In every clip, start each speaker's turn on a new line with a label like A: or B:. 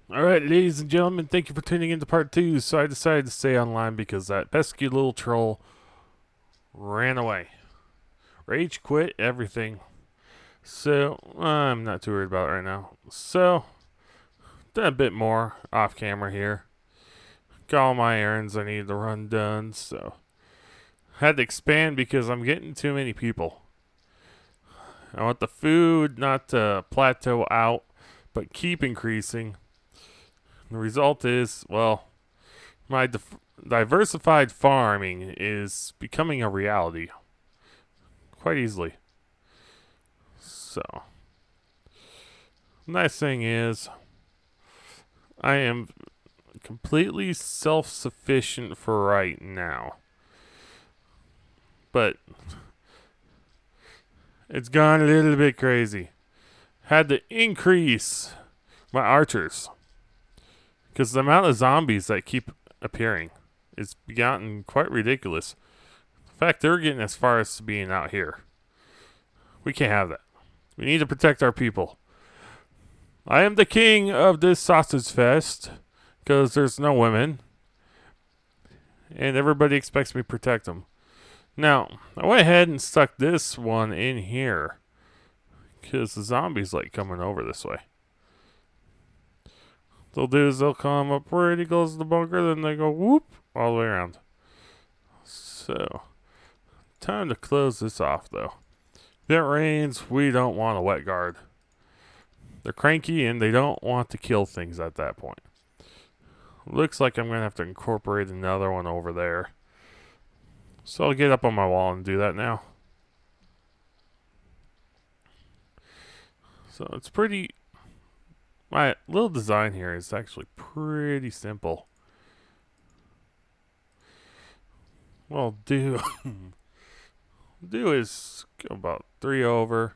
A: Alright, ladies and gentlemen, thank you for tuning in to part 2. So I decided to stay online because that pesky little troll ran away. Rage quit everything. So I'm not too worried about it right now. So, done a bit more off camera here. Got all my errands I needed to run done, so had to expand because I'm getting too many people. I want the food not to plateau out, but keep increasing. The result is, well, my diversified farming is becoming a reality quite easily. So, nice thing is, I am completely self-sufficient for right now. But it's gone a little bit crazy. Had to increase my archers because the amount of zombies that keep appearing is gotten quite ridiculous. In fact, they're getting as far as being out here. We can't have that. We need to protect our people. I am the king of this sausage fest because there's no women, and everybody expects me to protect them. Now, I went ahead and stuck this one in here because the zombies like coming over this way. They'll do is they'll come up pretty close to the bunker, then they go whoop all the way around. So, time to close this off though. If it rains, we don't want a wet guard. They're cranky and they don't want to kill things at that point. Looks like I'm going to have to incorporate another one over there. So I'll get up on my wall and do that now. So it's pretty... My little design here is actually pretty simple. Well, do is go about 3 over.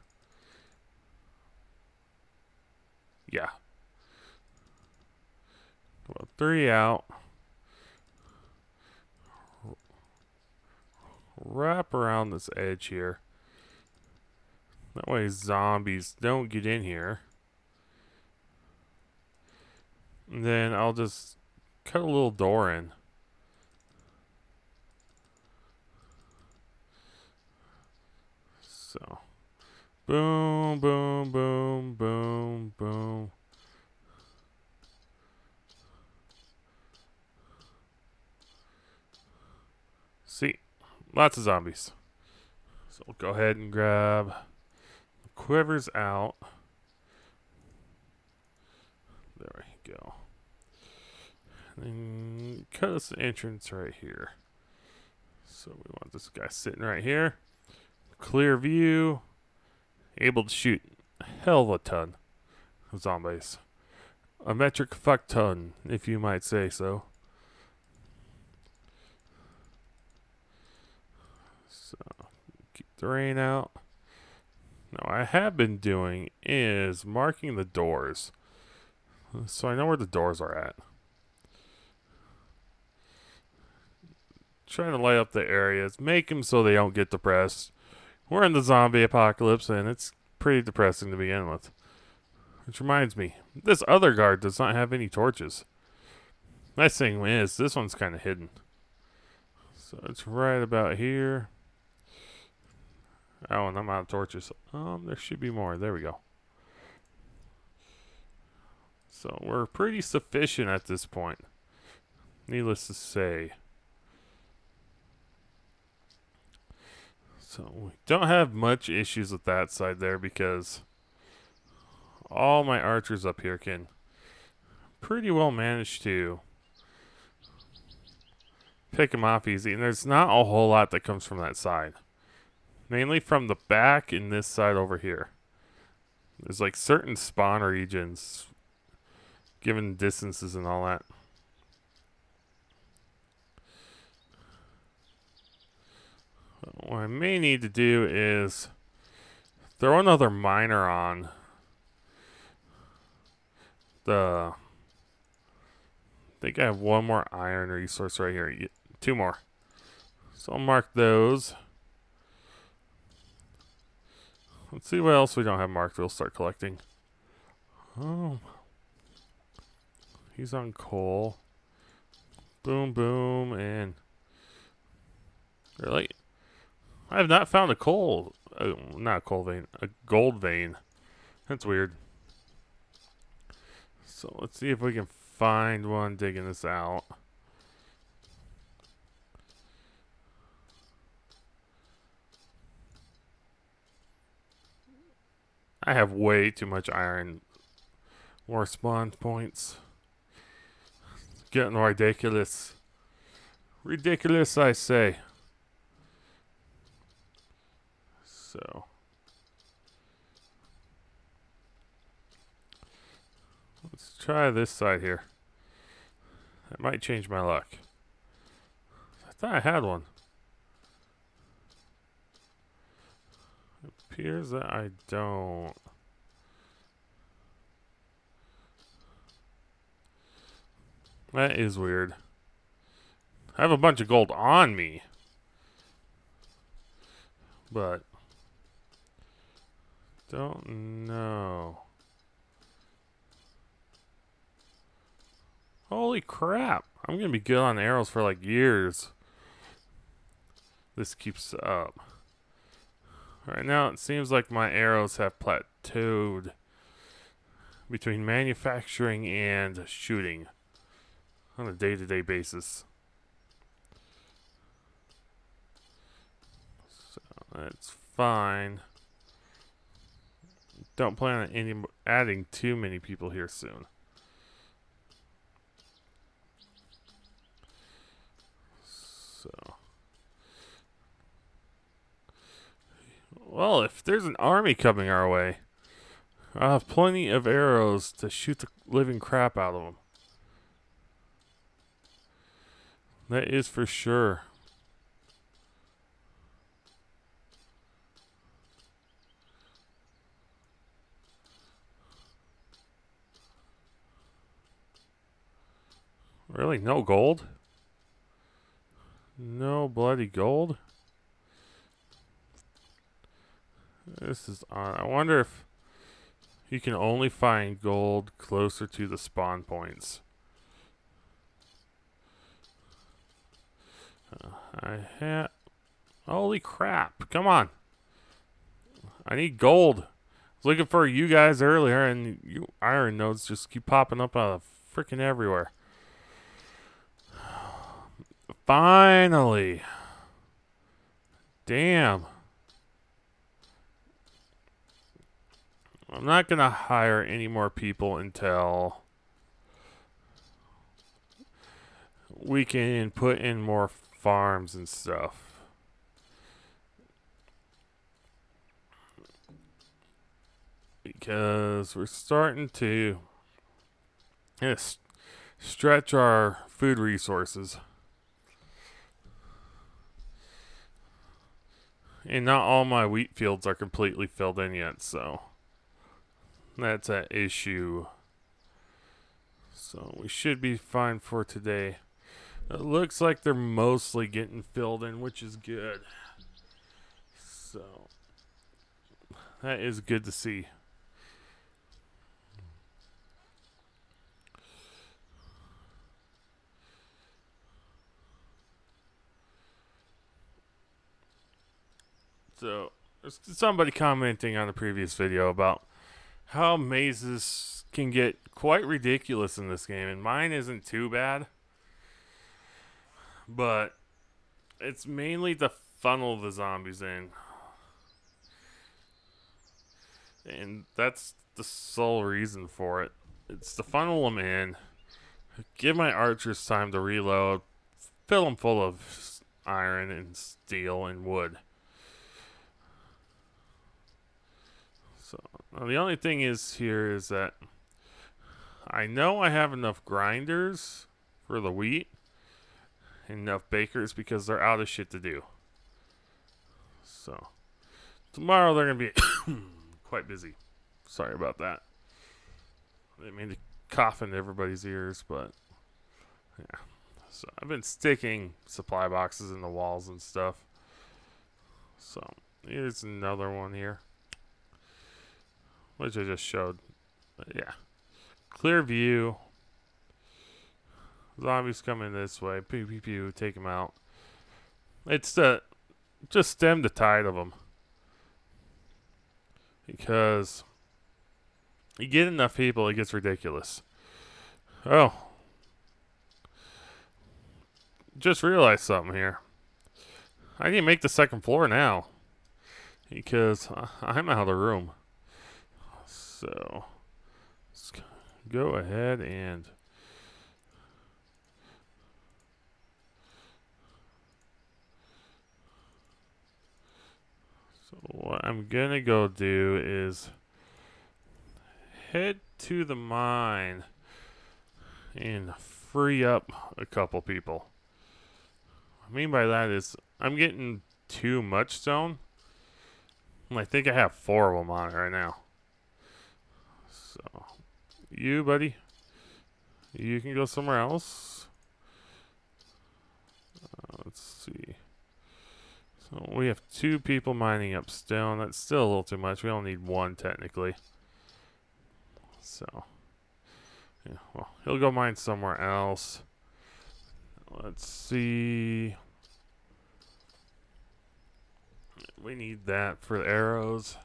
A: Yeah. About 3 out. Wrap around this edge here. That way zombies don't get in here. And then I'll just cut a little door in. So, boom, boom, boom, boom, boom. See, lots of zombies. So we'll go ahead and grab the quivers out. There we go. And cut us an entrance right here. So we want this guy sitting right here. Clear view. Able to shoot a hell of a ton of zombies. A metric fuck ton, if you might say so. So, keep the rain out. Now, what I have been doing is marking the doors. So I know where the doors are at. Trying to light up the areas, make them so they don't get depressed. We're in the zombie apocalypse, and it's pretty depressing to begin with. Which reminds me, this other guard does not have any torches. Nice thing is, this one's kind of hidden. So it's right about here. Oh, and I'm out of torches. There should be more. There we go. So we're pretty sufficient at this point. Needless to say. So we don't have much issues with that side there because all my archers up here can pretty well manage to pick them off easy. And there's not a whole lot that comes from that side. Mainly from the back and this side over here. There's like certain spawn regions given distances and all that. What I may need to do is throw another miner on the... I think I have one more iron resource right here. 2 more. So I'll mark those. Let's see what else we don't have marked. We'll start collecting. Oh. He's on coal. Boom, boom, and... Really? I have not found a coal... not a coal vein. A gold vein. That's weird. So let's see if we can find one digging this out. I have way too much iron. More spawn points. Getting ridiculous. Ridiculous, I say. So. Let's try this side here. That might change my luck. I thought I had one. It appears that I don't. That is weird. I have a bunch of gold on me. But don't know. Holy crap. I'm going to be good on arrows for like years. This keeps up. Right now it seems like my arrows have plateaued between manufacturing and shooting on a day-to-day basis. So that's fine. Don't plan on adding too many people here soon. So, well, if there's an army coming our way, I'll have plenty of arrows to shoot the living crap out of them. That is for sure. Really? No gold? No bloody gold? This is odd. I wonder if you can only find gold closer to the spawn points. Holy crap. Come on. I need gold. I was looking for you guys earlier, and you iron nodes just keep popping up out of freaking everywhere. Finally. Damn. I'm not going to hire any more people until we can put in more farms and stuff. Because we're starting to stretch our food resources. And not all my wheat fields are completely filled in yet, so that's an issue. So we should be fine for today. It looks like they're mostly getting filled in, which is good. So that is good to see. So there's somebody commenting on the previous video about how mazes can get quite ridiculous in this game, and mine isn't too bad. But it's mainly to funnel the zombies in. And that's the sole reason for it. It's to funnel them in, give my archers time to reload, fill them full of iron and steel and wood. So the only thing is here is that I know I have enough grinders for the wheat, enough bakers because they're out of shit to do. So tomorrow they're gonna be quite busy. Sorry about that. I didn't mean to cough into everybody's ears, but yeah. So I've been sticking supply boxes in the walls and stuff. So here's another one here, which I just showed. But yeah, clear view. Zombies coming this way. Pew pew pew. Take them out. It's just stem the tide of them. Because you get enough people, it gets ridiculous. Oh. Just realized something here. I need to make the second floor now. Because I'm out of room. So, let's go ahead and... So what I'm going to go do is head to the mine and free up a couple people. What I mean by that is I'm getting too much stone. I think I have 4 of them on it right now. So, you, buddy, you can go somewhere else. Let's see. So we have 2 people mining up stone. That's still a little too much. We only need 1 technically. So, yeah, well, he'll go mine somewhere else. Let's see. We need that for the arrows.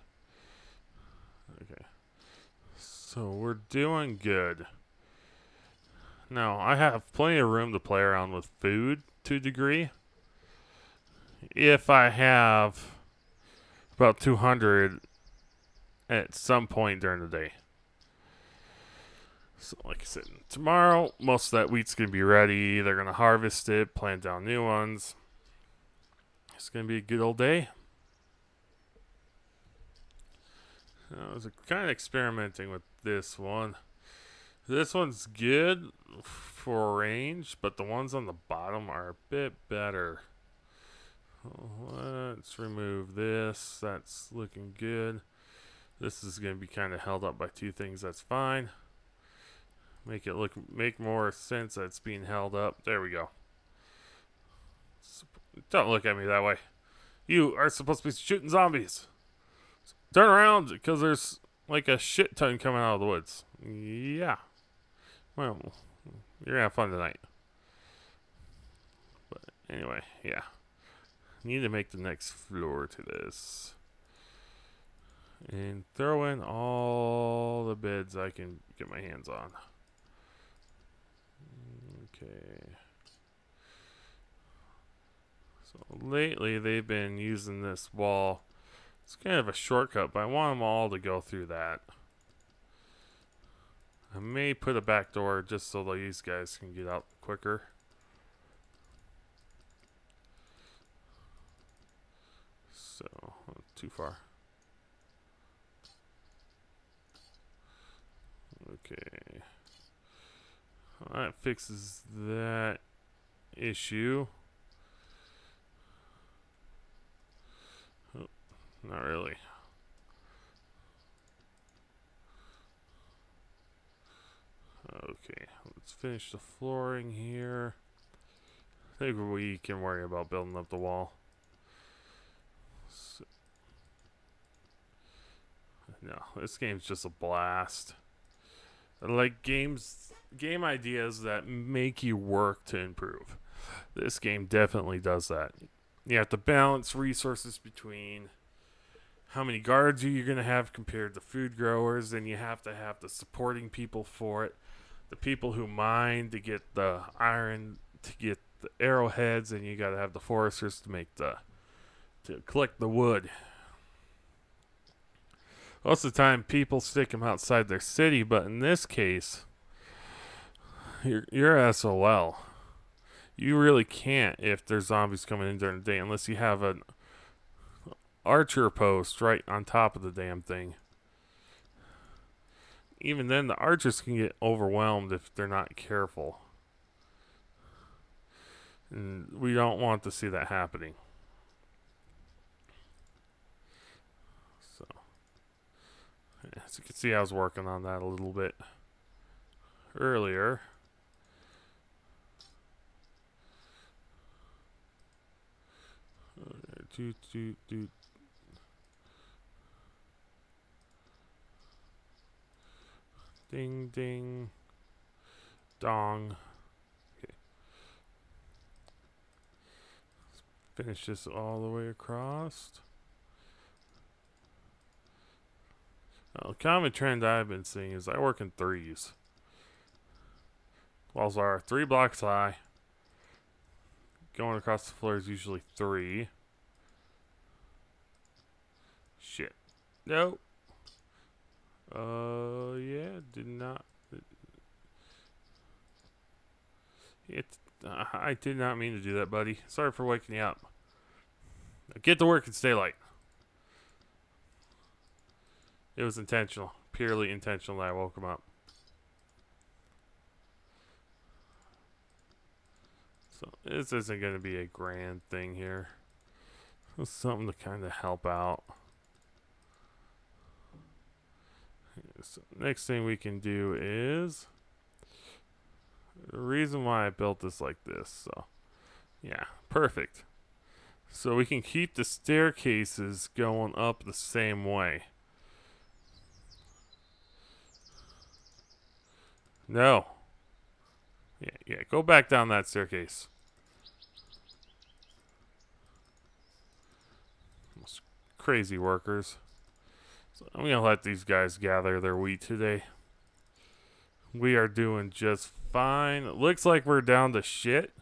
A: Okay. So we're doing good. Now, I have plenty of room to play around with food to a degree. If I have about 200 at some point during the day. So, like I said, tomorrow, most of that wheat's going to be ready. They're going to harvest it, plant down new ones. It's going to be a good old day. I was kind of experimenting with this one. This one's good for range, but the ones on the bottom are a bit better. Let's remove this. That's looking good. This is going to be kind of held up by 2 things. That's fine. Make more sense that it's being held up. There we go. Don't look at me that way. You are supposed to be shooting zombies. Turn around, because there's like a shit ton coming out of the woods. Yeah. Well, you're going to have fun tonight. But anyway, yeah. Need to make the next floor to this. And throw in all the beds I can get my hands on. Okay. So lately they've been using this wall. It's kind of a shortcut, but I want them all to go through that. I may put a back door just so these guys can get out quicker. So, too far. Okay. Well, that fixes that issue. Oh, not really. Okay, let's finish the flooring here. I think we can worry about building up the wall. So, no, this game's just a blast. I like game ideas that make you work to improve. This game definitely does that. You have to balance resources between how many guards you're going to have compared to food growers, and you have to have the supporting people for it. The people who mine to get the iron, to get the arrowheads, and you got to have the foresters to collect the wood. Most of the time, people stick them outside their city, but in this case, you're SOL. You really can't if there's zombies coming in during the day unless you have an archer post right on top of the damn thing. Even then, the archers can get overwhelmed if they're not careful. And we don't want to see that happening. So, as you can see, I was working on that a little bit earlier. Ding, ding. Dong. Okay. Finish this all the way across. A common trend I've been seeing is I work in threes. Walls are 3 blocks high. Going across the floor is usually 3. Shit. Nope. Yeah, did not. I did not mean to do that, buddy. Sorry for waking you up. Now get to work and stay late. It was intentional. Purely intentional that I woke him up. So this isn't going to be a grand thing here. It's something to kind of help out. So next thing we can do is the reason why I built this like this. So yeah, perfect. So we can keep the staircases going up the same way. No. Yeah, go back down that staircase. Those crazy workers. So I'm going to let these guys gather their wheat today. We are doing just fine. It looks like we're down to shit,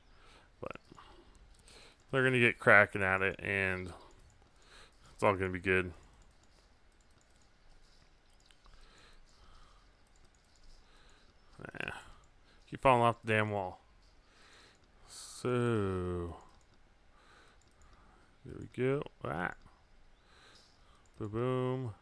A: but they're going to get cracking at it, and it's all going to be good. Keep falling off the damn wall. So, there we go. Ah. Boom, boom.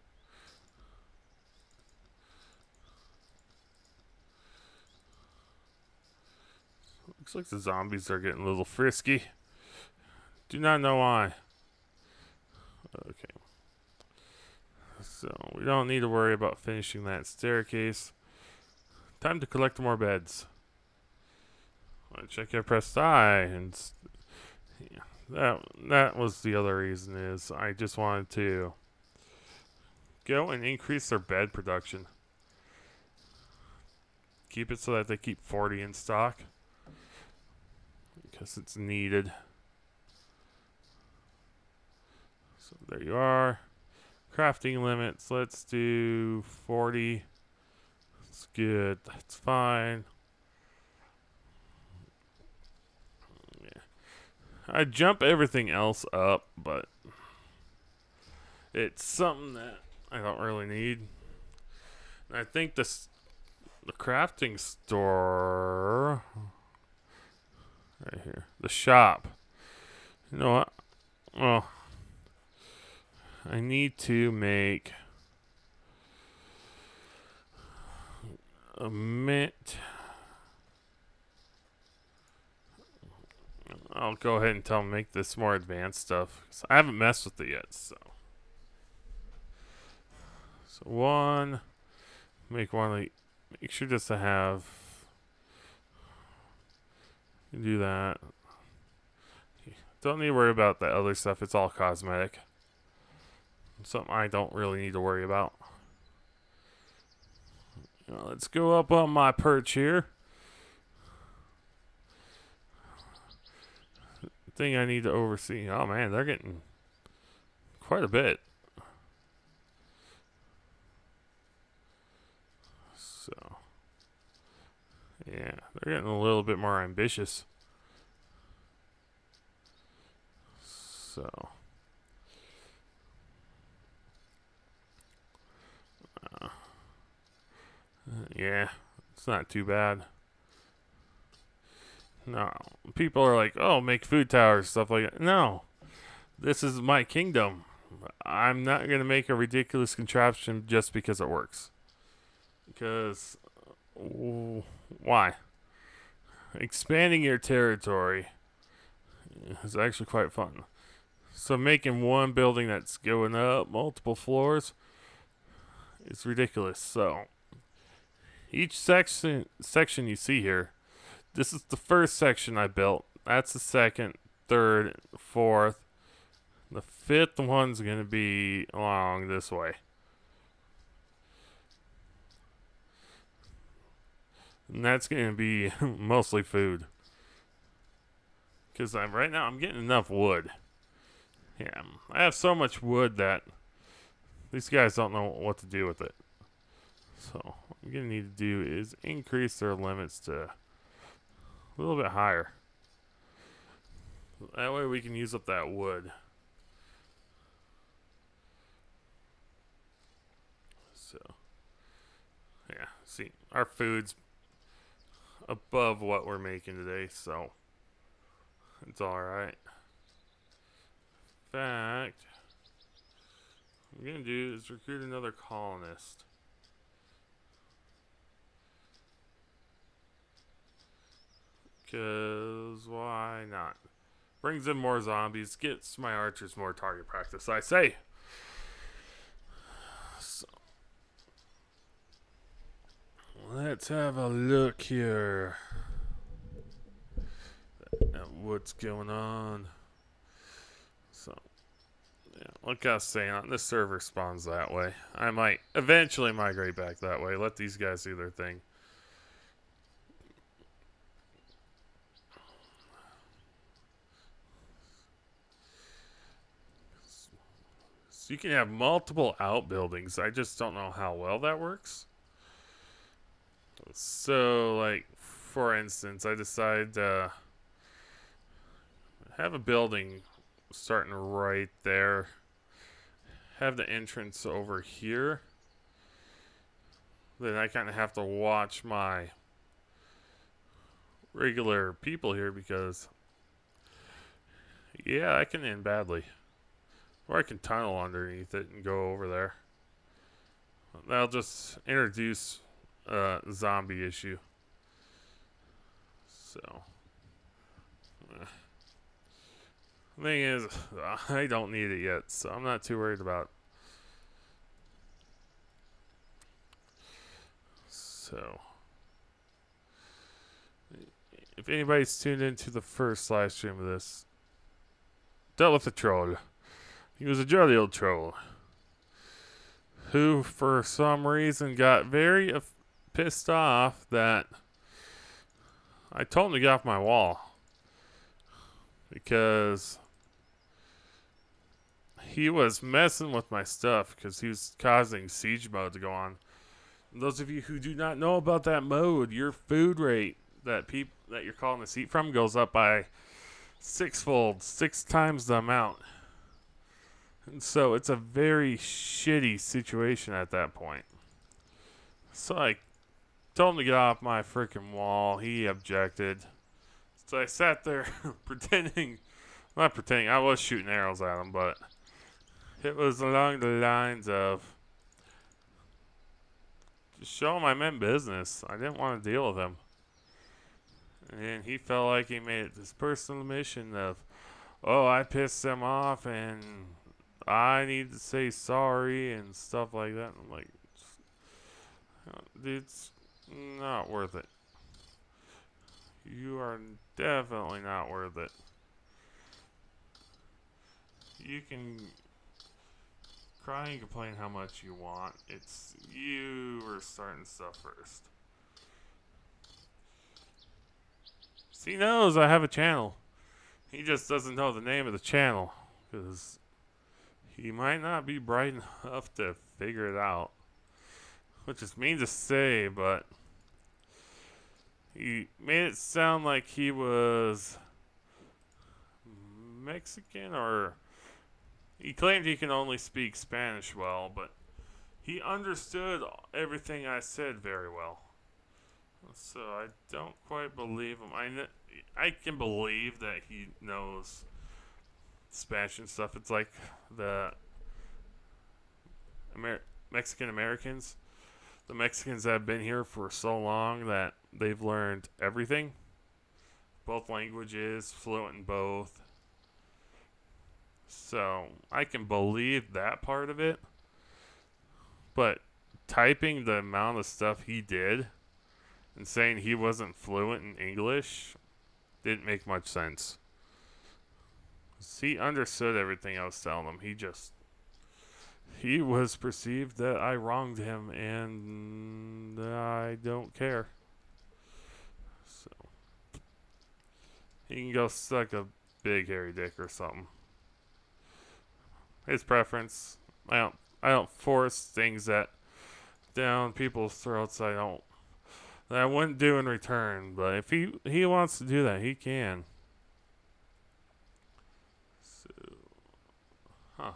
A: Looks like the zombies are getting a little frisky. Do not know why. Okay. So, we don't need to worry about finishing that staircase. Time to collect more beds. Check if I pressed I, and yeah, that was the other reason, is I just wanted to go and increase their bed production. Keep it so that they keep 40 in stock, because it's needed. So there you are. Crafting limits, let's do 40. That's good, that's fine. I jump everything else up, but it's something that I don't really need. And I think the crafting store right here, the shop. You know what? Well, I need to make a mint. I'll go ahead and tell them to make this more advanced stuff, 'cause I haven't messed with it yet. So one, make one. Like, make sure just to have. You do that. Don't need to worry about the other stuff. It's all cosmetic. Something I don't really need to worry about. Now, let's go up on my perch here. Thing I need to oversee. Oh man, they're getting quite a bit. So yeah, they're getting a little bit more ambitious. So yeah, it's not too bad. No, people are like, oh, make food towers, stuff like that. No, this is my kingdom. I'm not going to make a ridiculous contraption just because it works. Because, why? Expanding your territory is actually quite fun. So making one building that's going up multiple floors is ridiculous. So each section you see here, this is the first section I built. That's the second, third, fourth. The fifth one's going to be along this way. And that's going to be mostly food. Because right now I'm getting enough wood. Yeah, I have so much wood that these guys don't know what to do with it. So what I'm going to need to do is increase their limits to a little bit higher. That way we can use up that wood. So, yeah, see, our food's above what we're making today, so it's alright. In fact, what I'm going to do is recruit another colonist. Because why not? Brings in more zombies, gets my archers more target practice, I say. So, let's have a look here at what's going on. So, yeah, like I was saying, this server spawns that way. I might eventually migrate back that way. Let these guys do their thing. So you can have multiple outbuildings. I just don't know how well that works. So, like, for instance, I decide to have a building starting right there. Have the entrance over here. Then I kind of have to watch my regular people here because, yeah, I can end badly. Or I can tunnel underneath it and go over there. That'll just introduce a zombie issue. So, the thing is, I don't need it yet, so I'm not too worried about it. So, if anybody's tuned into the first live stream of this, dealt with a troll. He was a jolly old troll who, for some reason, got very pissed off that I told him to get off my wall because he was messing with my stuff because he was causing siege mode to go on. And those of you who do not know about that mode, your food rate that you're calling the seat from goes up by sixfold, 6 times the amount. And so it's a very shitty situation at that point. So I told him to get off my freaking wall. He objected. So I sat there not pretending, I was shooting arrows at him, but it was along the lines of just show him I meant business. I didn't want to deal with him. And he felt like he made it this personal mission of, oh, I pissed him off and I need to say sorry and stuff like that. I'm like, dude, it's not worth it. You are definitely not worth it. You can cry and complain how much you want. It's you were starting stuff first. So he knows I have a channel. He just doesn't know the name of the channel because he might not be bright enough to figure it out. Which is mean to say, but he made it sound like he was Mexican, or he claimed he can only speak Spanish well, but he understood everything I said very well. So I don't quite believe him. I can believe that he knows Spanish and stuff. It's like the Mexican Americans. The Mexicans that have been here for so long that they've learned everything. Both languages, fluent in both. So I can believe that part of it. But typing the amount of stuff he did and saying he wasn't fluent in English didn't make much sense. He understood everything I was telling him. He was perceived that I wronged him, and I don't care. So he can go suck a big hairy dick or something. his preference. I don't force things down people's throats. That I wouldn't do in return. But if he wants to do that, he can. So, huh.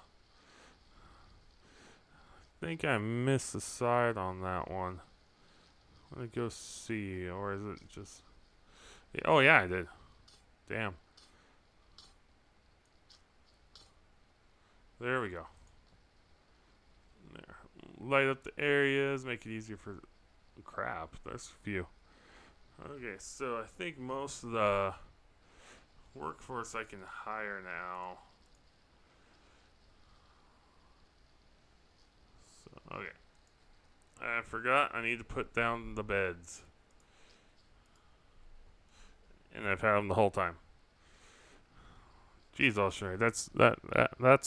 A: I think I missed the side on that one. Let me go see, or is it just? Oh yeah, I did. Damn. There we go. There. Light up the areas, make it easier for crap. There's a few. Okay, so I think most of the workforce I can hire now. So, okay. I forgot I need to put down the beds. And I've had them the whole time. Jeez, I'll show you. That's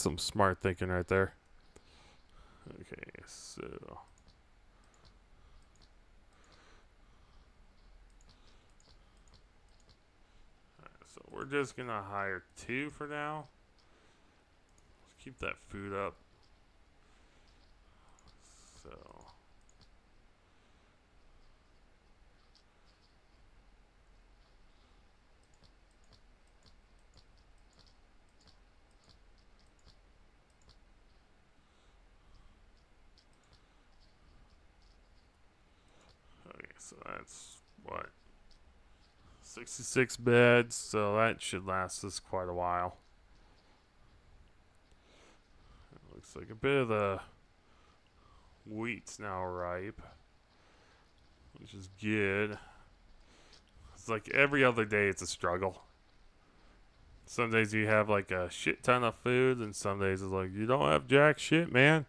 A: some smart thinking right there. Okay, so so we're just gonna hire 2 for now. Let's keep that food up. So okay, so that's what 66 beds, so that should last us quite a while. It looks like a bit of the wheat's now ripe, which is good. It's like every other day it's a struggle. Some days you have like a shit ton of food, and some days it's like you don't have jack shit, man.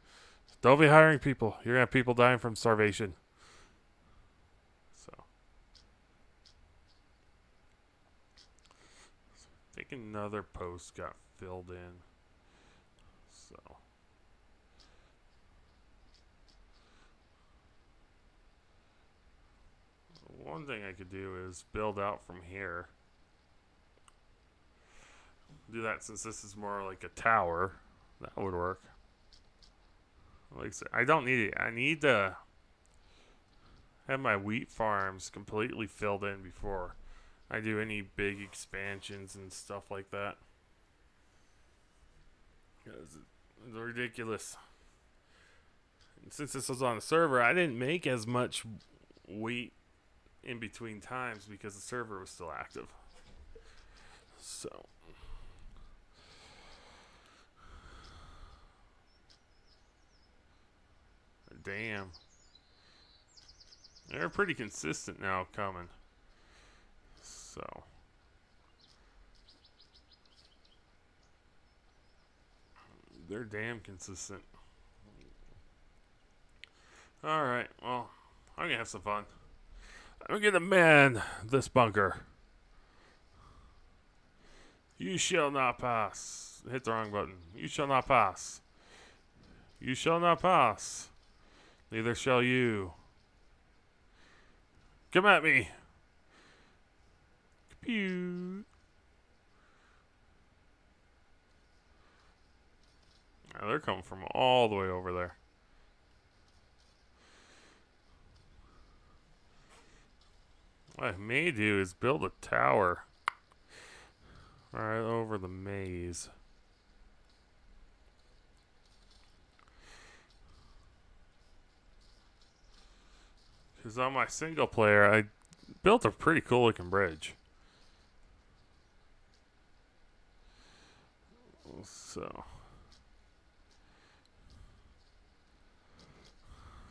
A: Don't be hiring people. You're gonna have people dying from starvation. So I think another post got filled in. So one thing I could do is build out from here. Do that since this is more like a tower. That would work. Like I said, I don't need it. I need to have my wheat farms completely filled in before I do any big expansions and stuff like that. Because it's ridiculous. And since this was on the server, I didn't make as much wheat in between times because the server was still active. So damn. They're pretty consistent now coming. So they're damn consistent. Alright, well, I'm gonna have some fun. I'm gonna man this bunker. You shall not pass. Hit the wrong button. You shall not pass. You shall not pass. Neither shall you. Come at me. Pew. Now they're coming from all the way over there. What I may do is build a tower right over the maze. Because on my single player, I built a pretty cool looking bridge. So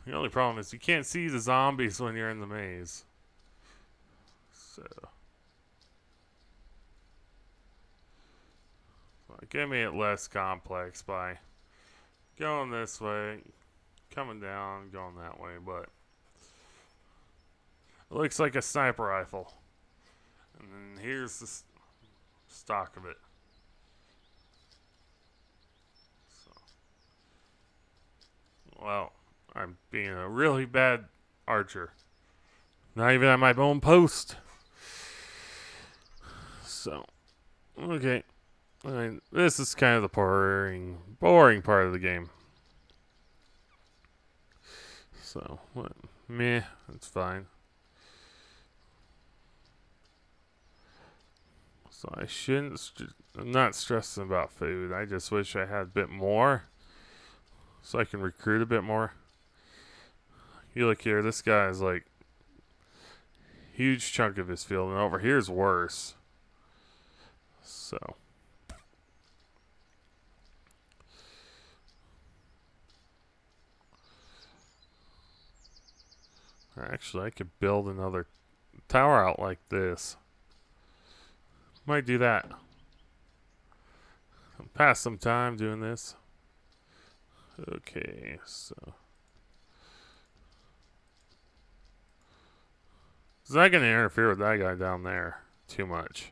A: the only problem is you can't see the zombies when you're in the maze. So I can make it less complex by going this way, coming down, going that way, but it looks like a sniper rifle. And then here's the stock of it. So, well, I'm being a really bad archer. Not even at my own post. So, okay. I mean, this is kind of the boring part of the game. So, what? Meh, it's fine. So I shouldn't. I'm not stressing about food. I just wish I had a bit more, so I can recruit a bit more. You look here. This guy is like huge chunk of his field, and over here is worse. So. Actually, I could build another tower out like this. Might do that. Pass some time doing this. Okay, so. It's not going to interfere with that guy down there too much.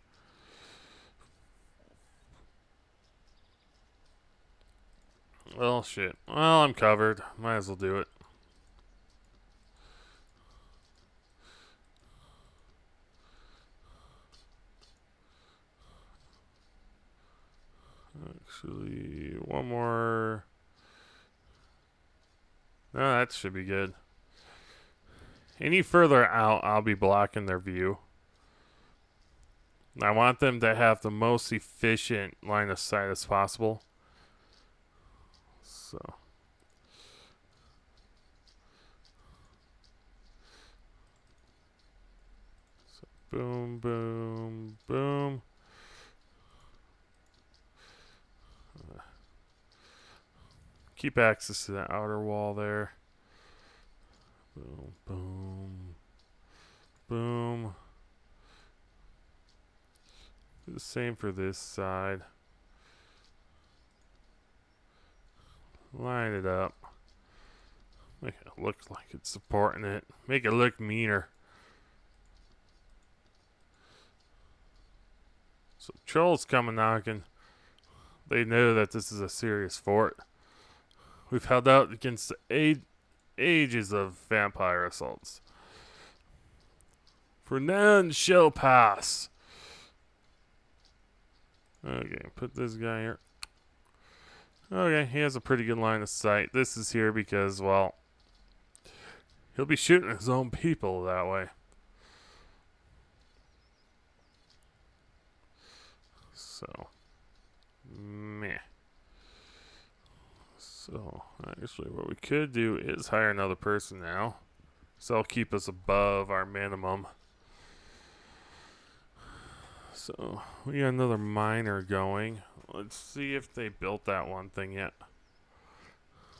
A: Well, shit. Well, I'm covered. Might as well do it. Actually, one more. No, that should be good. Any further out, I'll be blocking their view. I want them to have the most efficient line of sight as possible. So. Boom, boom, boom. Keep access to that outer wall there. Boom, boom, boom. Do the same for this side. Line it up. Make it look like it's supporting it. Make it look meaner. So trolls coming knocking. They know that this is a serious fort. We've held out against the ages of vampire assaults. For none shall pass. Okay, put this guy here. Okay, he has a pretty good line of sight. This is here because, well, he'll be shooting his own people that way. So, meh. So, actually, what we could do is hire another person now. So, that'll keep us above our minimum. So, we got another miner going. Let's see if they built that one thing yet.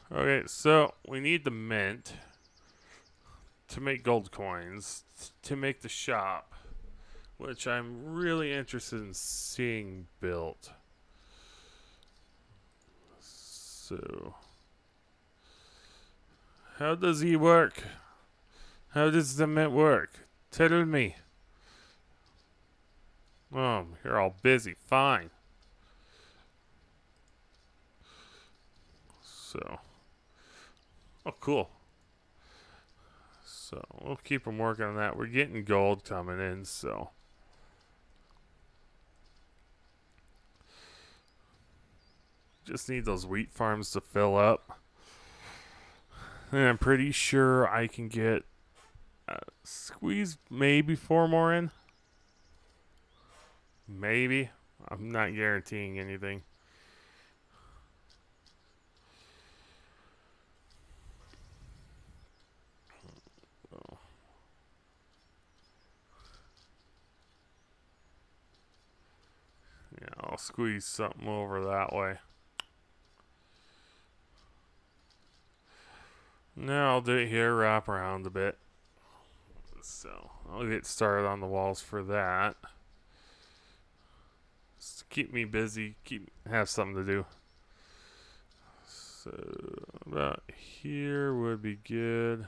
A: Okay, so we need the mint to make gold coins, to make the shop, which I'm really interested in seeing built. So, how does he work? How does the mint work? Tell me. Oh, you're all busy. Fine. So, oh, cool. So, we'll keep them working on that. We're getting gold coming in, so. Just need those wheat farms to fill up. And I'm pretty sure I can get squeeze maybe 4 more in. Maybe. I'm not guaranteeing anything. Yeah, I'll squeeze something over that way. Now I'll do it here, wrap around a bit. So I'll get started on the walls for that. Just to keep me busy, have something to do. So about here would be good.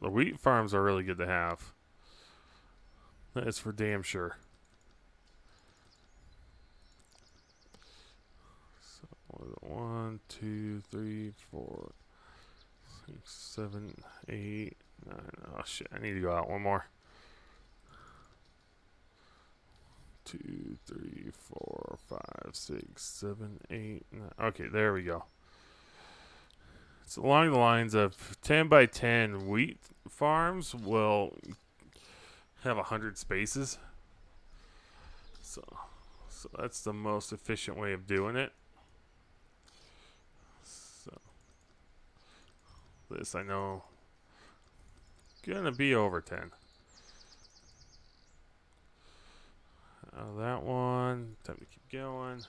A: The wheat farms are really good to have. That's for damn sure. So 1, 2, 3, 4, 6, 7, 8, 9. Oh shit! I need to go out one more. 2, 3, 4, 5, 6, 7, 8, 9. Okay, there we go. It's along the lines of 10 by 10 wheat farms will have 100 spaces. So that's the most efficient way of doing it. So this I know gonna be over 10. That one. Time to keep going.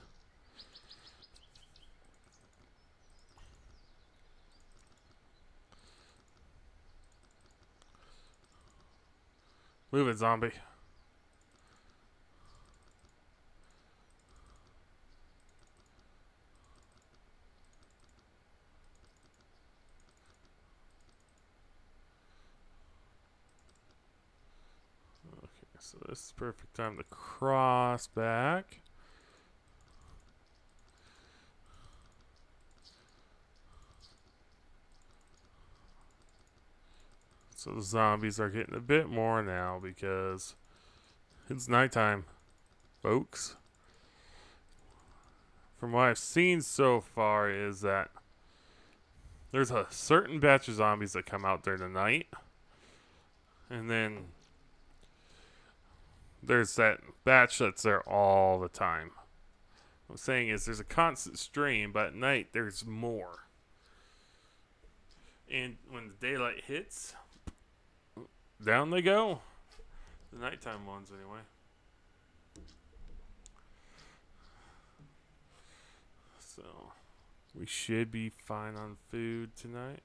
A: Move it, zombie. Okay, so this is perfect time to cross back. So the zombies are getting a bit more now because it's nighttime, folks. From what I've seen so far is that there's a certain batch of zombies that come out during the night. And then there's that batch that's there all the time. What I'm saying is there's a constant stream, but at night there's more. And when the daylight hits, down they go. The nighttime ones, anyway. So, we should be fine on food tonight.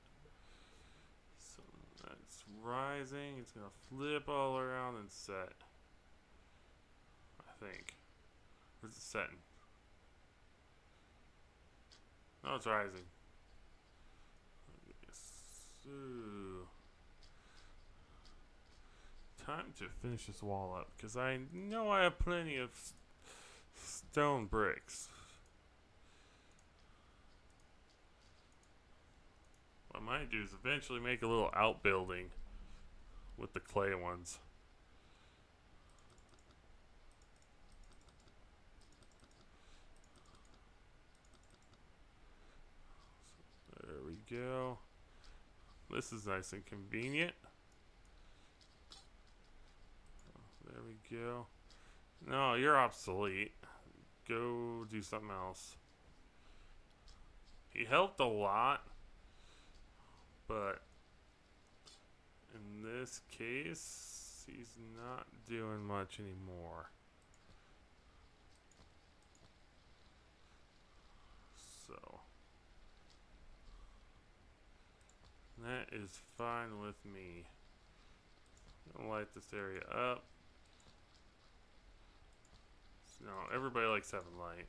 A: So, that's rising. It's going to flip all around and set. I think. Where's it setting? No, it's rising. So, time to finish this wall up because I know I have plenty of stone bricks. What I might do is eventually make a little outbuilding with the clay ones. So there we go. This is nice and convenient. There we go. No, you're obsolete. Go do something else. He helped a lot, but in this case, he's not doing much anymore. So that is fine with me. I'm gonna light this area up. So, no, everybody likes having light.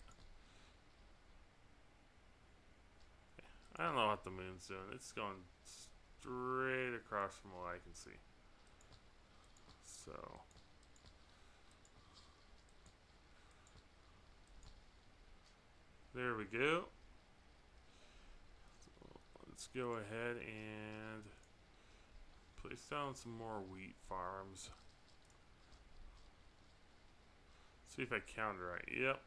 A: I don't know what the moon's doing. It's going straight across from what I can see. So there we go. So let's go ahead and place down some more wheat farms. See if I counted right. Yep.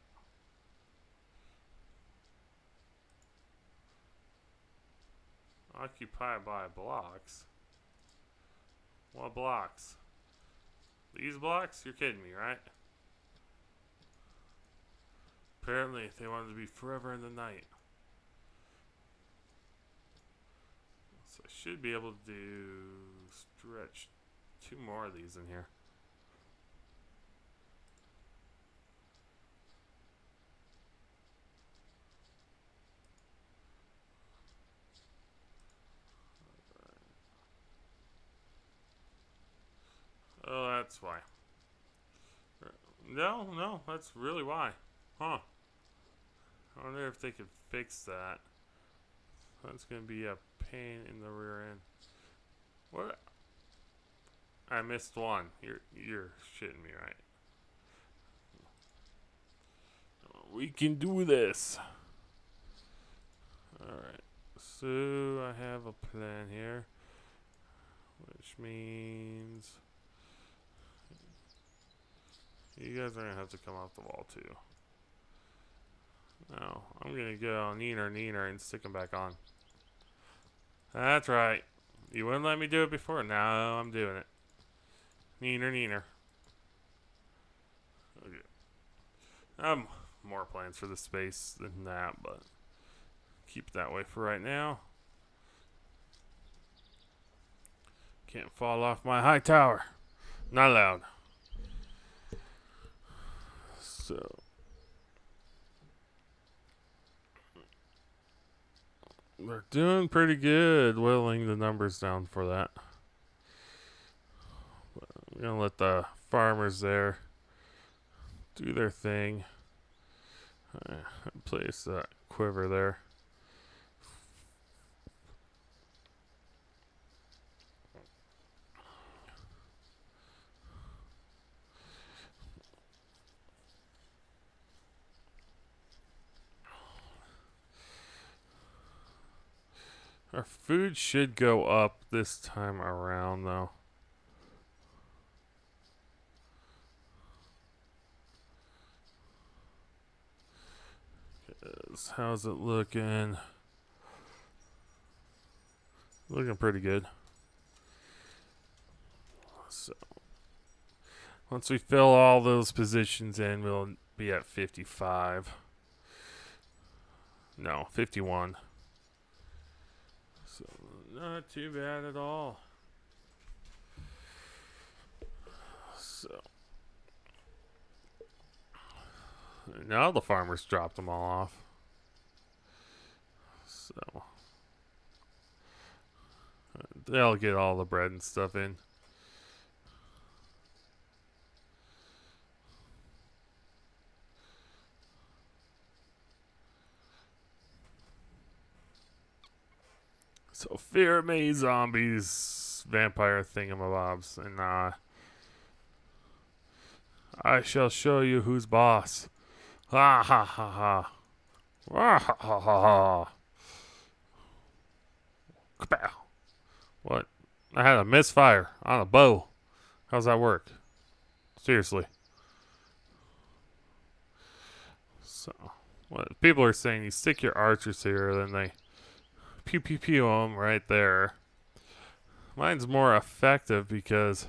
A: Occupied by blocks. What blocks? These blocks? You're kidding me, right? Apparently, they wanted to be forever in the night. So I should be able to stretch 2 more of these in here. Oh, that's why. No, that's really why. Huh. I wonder if they could fix that. That's going to be a pain in the rear end. What? I missed one. You're shitting me, right? We can do this. Alright, so I have a plan here, which means you guys are going to have to come off the wall too. Now, I'm going to go neener and stick them back on. That's right. You wouldn't let me do it before? Now I'm doing it. Neener. Okay. I have more plans for this space than that, but keep it that way for right now. Can't fall off my high tower. Not allowed. So they're doing pretty good whittling the numbers down for that. But I'm going to let the farmers there do their thing. Place that quiver there. Our food should go up this time around, though. How's it looking? Looking pretty good. So, once we fill all those positions in, we'll be at 55. No, 51. So, not too bad at all. So, now the farmers dropped them all off. So, they'll get all the bread and stuff in. So, fear me, zombies, vampire thingamabobs, and I shall show you who's boss. Ha ha ha ha. Ha ha ha ha. Kapow. What? I had a misfire on a bow. How's that work? Seriously. So, what people are saying, you stick your archers here, then they pew pew pew them right there. Mine's more effective because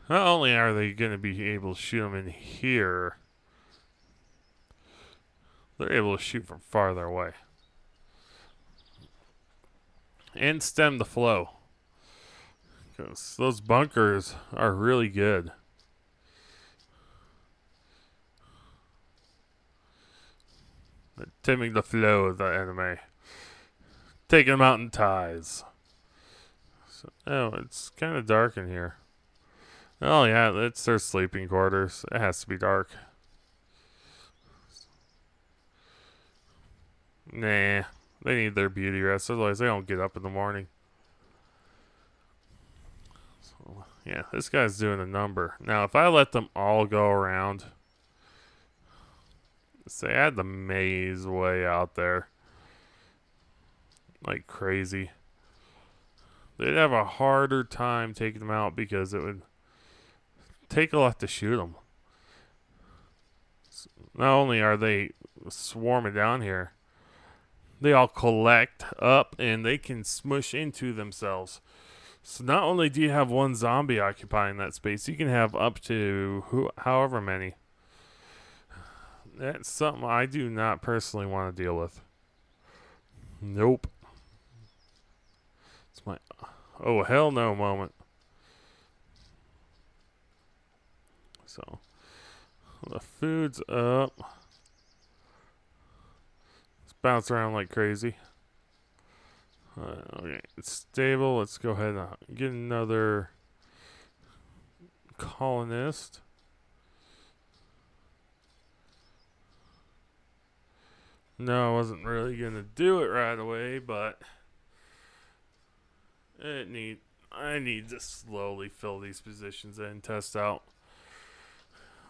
A: not only are they going to be able to shoot them in here, they're able to shoot from farther away. And stem the flow. Because those bunkers are really good. Stemming the flow of the enemy. Taking them out in ties. So, oh, it's kind of dark in here. Oh yeah, it's their sleeping quarters. It has to be dark. Nah, they need their beauty rest, otherwise they don't get up in the morning. So, yeah, this guy's doing a number. Now, if I let them all go around, say I had the maze way out there, like crazy, they'd have a harder time taking them out because it would take a lot to shoot them. Not only are they swarming down here, they all collect up and they can smush into themselves. So not only do you have one zombie occupying that space, you can have up to however many. That's something I do not personally want to deal with. Nope. It's my oh hell no moment. So the food's up. Let's bounce around like crazy. Okay, it's stable. Let's go ahead and get another colonist. No, I wasn't really going to do it right away, but I need to slowly fill these positions in, test out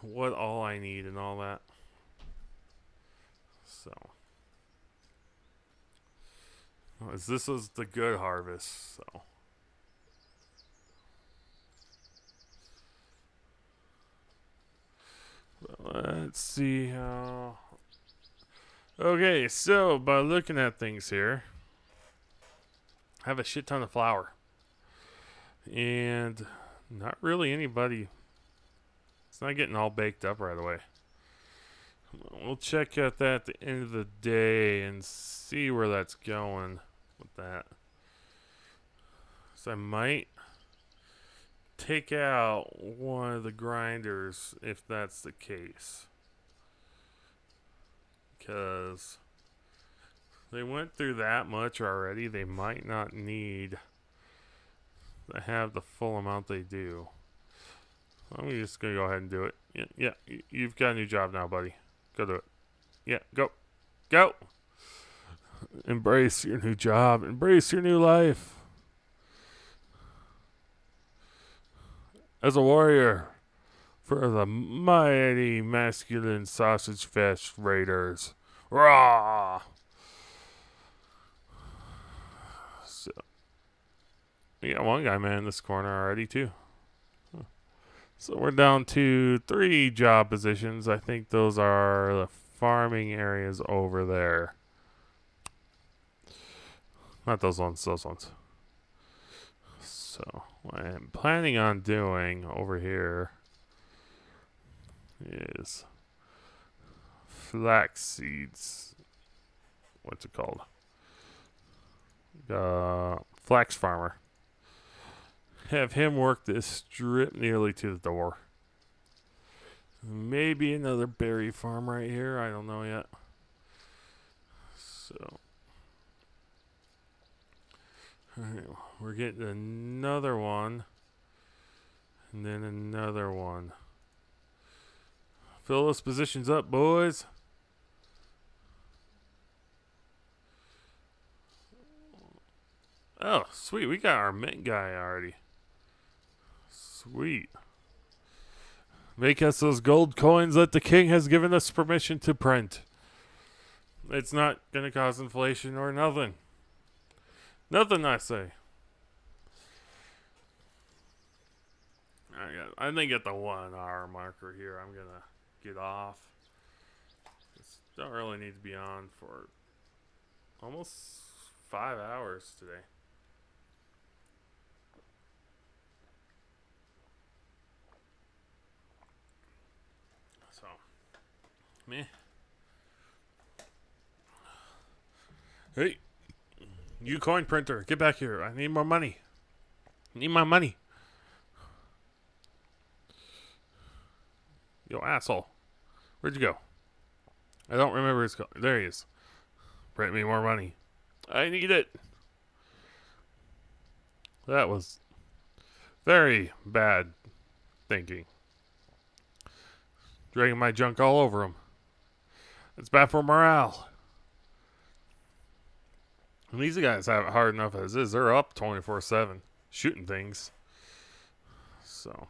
A: what all I need and all that. So, This is the good harvest, so. Let's see how. Okay, so by looking at things here, I have a shit ton of flour. And not really anybody. It's not getting all baked up right away. We'll check out that at the end of the day and see where that's going with that. So I might take out one of the grinders if that's the case. Because they went through that much already. They might not need to have the full amount they do. I'm just going to go ahead and do it. Yeah, you've got a new job now, buddy. Go do it. Yeah, go. Go! Embrace your new job. Embrace your new life. As a warrior for the mighty masculine sausage fest raiders. Rah! So, we got one guy man in this corner already, too. So we're down to 3 job positions. I think those are the farming areas over there. Not those ones, those ones. So what I'm planning on doing over here is flax seeds. What's it called? Flax farmer. Have him work this strip nearly to the door. Maybe another berry farm right here. I don't know yet. So, alright, we're getting another one. And then another one. Fill those positions up, boys. Oh, sweet. We got our mint guy already. Sweet. Make us those gold coins that the king has given us permission to print. It's not going to cause inflation or nothing. Nothing, I say. I think at the 1 hour marker here, I'm going to get off. Don't really need to be on for almost 5 hours today. So, meh. Hey, you coin printer, get back here. I need more money. I need my money. Yo, asshole. Where'd you go? I don't remember his. There he is. Print me more money. I need it. That was very bad thinking. Dragging my junk all over him. It's bad for morale. And these guys have it hard enough as is. They're up 24/7 shooting things. So.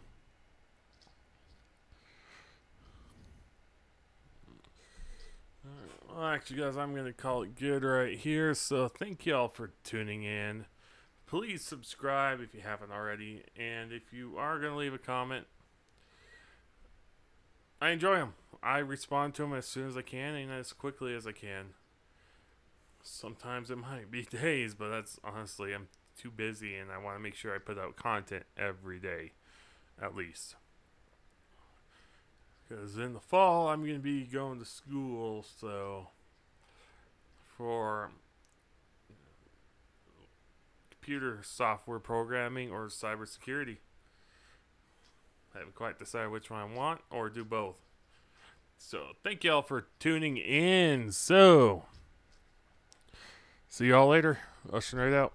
A: Well, actually, guys, I'm going to call it good right here. So thank y'all for tuning in. Please subscribe if you haven't already. And if you are going to leave a comment, I enjoy them. I respond to them as soon as I can and as quickly as I can. Sometimes it might be days, but that's honestly, I'm too busy and I want to make sure I put out content every day, at least. Because in the fall, I'm going to be going to school, so for computer software programming or cybersecurity. I haven't quite decided which one I want or do both. So thank y'all for tuning in. So see y'all later. Ocean right out.